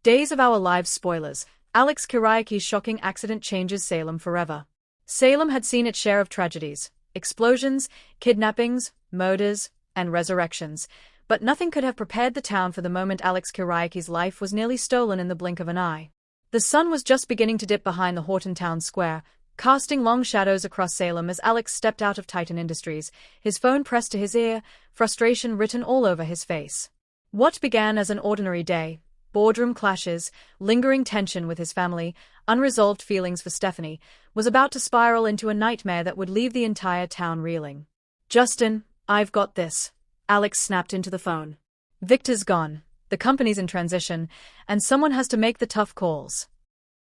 Days of Our Lives spoilers. Alex Kiriakis' shocking accident changes Salem forever. Salem had seen its share of tragedies, explosions, kidnappings, murders, and resurrections, but nothing could have prepared the town for the moment Alex Kiriakis' life was nearly stolen in the blink of an eye. The sun was just beginning to dip behind the Horton Town Square, casting long shadows across Salem as Alex stepped out of Titan Industries, his phone pressed to his ear, frustration written all over his face. What began as an ordinary day, boardroom clashes, lingering tension with his family, unresolved feelings for Stephanie, was about to spiral into a nightmare that would leave the entire town reeling. "Justin, I've got this," Alex snapped into the phone. "Victor's gone, the company's in transition, and someone has to make the tough calls."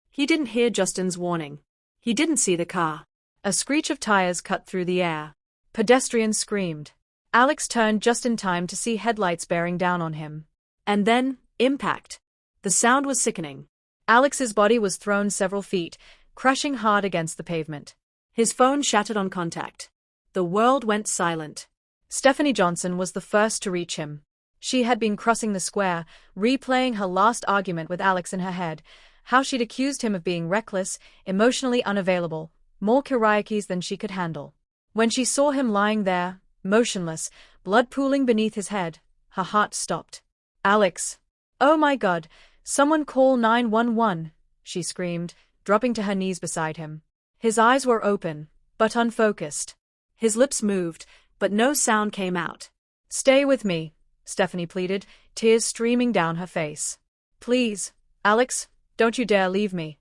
He didn't hear Justin's warning. He didn't see the car. A screech of tires cut through the air. Pedestrians screamed. Alex turned just in time to see headlights bearing down on him. And then, impact. The sound was sickening. Alex's body was thrown several feet, crashing hard against the pavement. His phone shattered on contact. The world went silent. Stephanie Johnson was the first to reach him. She had been crossing the square, replaying her last argument with Alex in her head, how she'd accused him of being reckless, emotionally unavailable, more Kiriakis than she could handle. When she saw him lying there, motionless, blood pooling beneath his head, her heart stopped. "Alex! Oh my God, someone call 911, she screamed, dropping to her knees beside him. His eyes were open, but unfocused. His lips moved, but no sound came out. "Stay with me," Stephanie pleaded, tears streaming down her face. "Please, Alex, don't you dare leave me."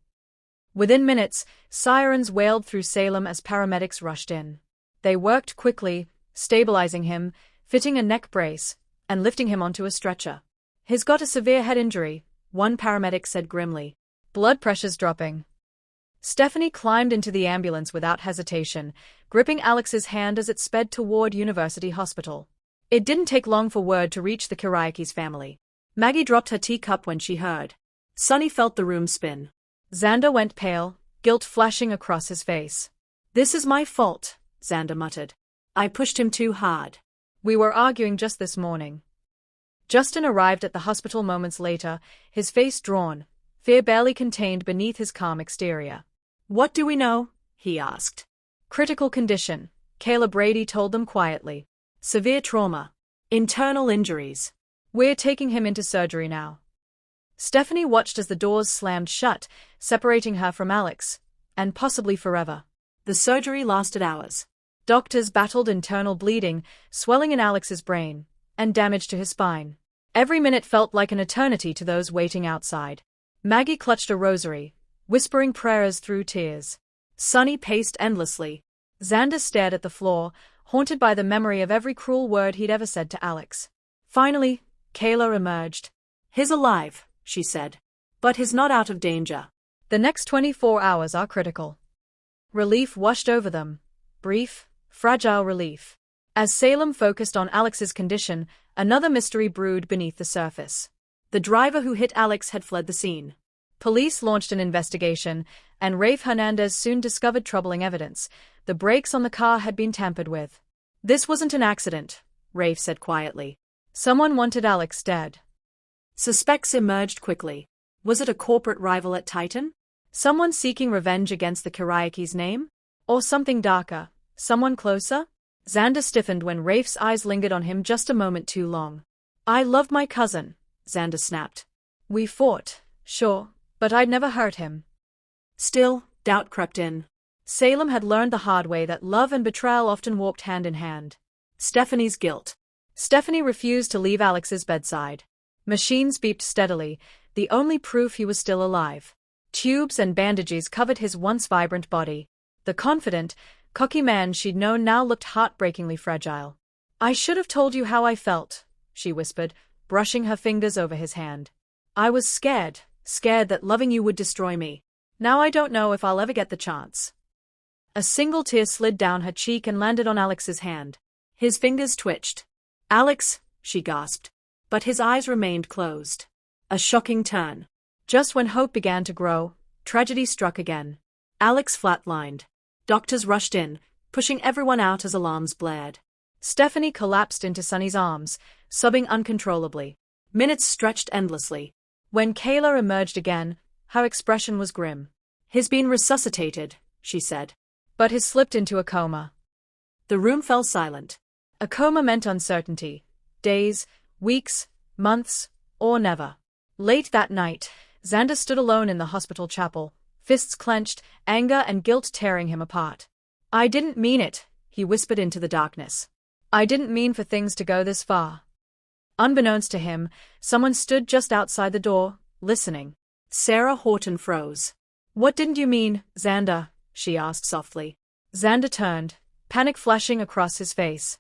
Within minutes, sirens wailed through Salem as paramedics rushed in. They worked quickly, stabilizing him, fitting a neck brace, and lifting him onto a stretcher. "He's got a severe head injury," one paramedic said grimly. "Blood pressure's dropping." Stephanie climbed into the ambulance without hesitation, gripping Alex's hand as it sped toward University Hospital. It didn't take long for word to reach the Kiriakis family. Maggie dropped her teacup when she heard. Sonny felt the room spin. Xander went pale, guilt flashing across his face. "This is my fault," Xander muttered. "I pushed him too hard. We were arguing just this morning." Justin arrived at the hospital moments later, his face drawn, fear barely contained beneath his calm exterior. "What do we know?" he asked. "Critical condition," Kayla Brady told them quietly. "Severe trauma. Internal injuries. We're taking him into surgery now." Stephanie watched as the doors slammed shut, separating her from Alex, and possibly forever. The surgery lasted hours. Doctors battled internal bleeding, swelling in Alex's brain, and damage to his spine. Every minute felt like an eternity to those waiting outside. Maggie clutched a rosary, whispering prayers through tears. Sonny paced endlessly. Xander stared at the floor, haunted by the memory of every cruel word he'd ever said to Alex. Finally, Kayla emerged. "He's alive," she said. "But he's not out of danger." "The next 24 hours are critical." Relief washed over them. Brief, fragile relief. As Salem focused on Alex's condition, another mystery brewed beneath the surface. The driver who hit Alex had fled the scene. Police launched an investigation, and Rafe Hernandez soon discovered troubling evidence. The brakes on the car had been tampered with. "This wasn't an accident," Rafe said quietly. "Someone wanted Alex dead." Suspects emerged quickly. Was it a corporate rival at Titan? Someone seeking revenge against the Kiriakis' name? Or something darker, someone closer? Xander stiffened when Rafe's eyes lingered on him just a moment too long. "I loved my cousin," Xander snapped. "We fought, sure, but I'd never hurt him." Still, doubt crept in. Salem had learned the hard way that love and betrayal often walked hand in hand. Stephanie's guilt. Stephanie refused to leave Alex's bedside. Machines beeped steadily, the only proof he was still alive. Tubes and bandages covered his once vibrant body. The confident, cocky man she'd known now looked heartbreakingly fragile. "I should have told you how I felt," she whispered, brushing her fingers over his hand. "I was scared that loving you would destroy me. Now I don't know if I'll ever get the chance." A single tear slid down her cheek and landed on Alex's hand. His fingers twitched. "Alex," she gasped. But his eyes remained closed. A shocking turn. Just when hope began to grow, tragedy struck again. Alex flatlined. Doctors rushed in, pushing everyone out as alarms blared. Stephanie collapsed into Sonny's arms, sobbing uncontrollably. Minutes stretched endlessly. When Kayla emerged again, her expression was grim. "He's been resuscitated," she said. But he slipped into a coma. The room fell silent. A coma meant uncertainty. Days, weeks, months, or never. Late that night, Xander stood alone in the hospital chapel, fists clenched, anger and guilt tearing him apart. "I didn't mean it," he whispered into the darkness. "I didn't mean for things to go this far." Unbeknownst to him, someone stood just outside the door, listening. Sarah Horton froze. "What didn't you mean, Xander?" she asked softly. Xander turned, panic flashing across his face.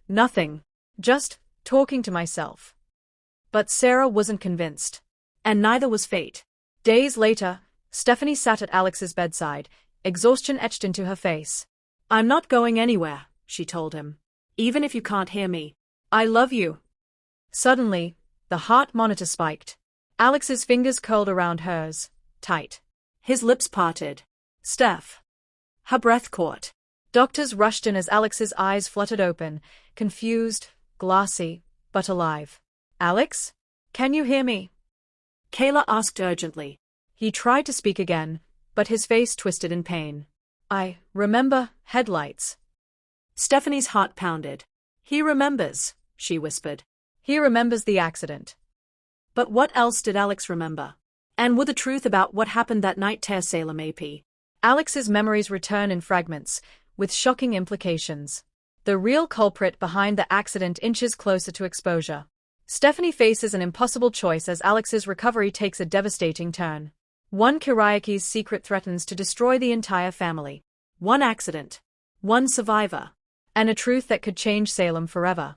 Nothing. Just talking to myself." But Sarah wasn't convinced. And neither was Fate. Days later, Stephanie sat at Alex's bedside, exhaustion etched into her face. "I'm not going anywhere," she told him. "Even if you can't hear me. I love you." Suddenly, the heart monitor spiked. Alex's fingers curled around hers, tight. His lips parted. "Steph." Her breath caught. Doctors rushed in as Alex's eyes fluttered open, confused, glassy, but alive. "Alex? Can you hear me?" Kayla asked urgently. He tried to speak again, but his face twisted in pain. "I remember headlights." Stephanie's heart pounded. "He remembers," she whispered. "He remembers the accident." But what else did Alex remember? And would the truth about what happened that night tear Salem AP? Alex's memories return in fragments, with shocking implications. The real culprit behind the accident inches closer to exposure. Stephanie faces an impossible choice as Alex's recovery takes a devastating turn. One Kiriakis secret threatens to destroy the entire family. One accident. One survivor. And a truth that could change Salem forever.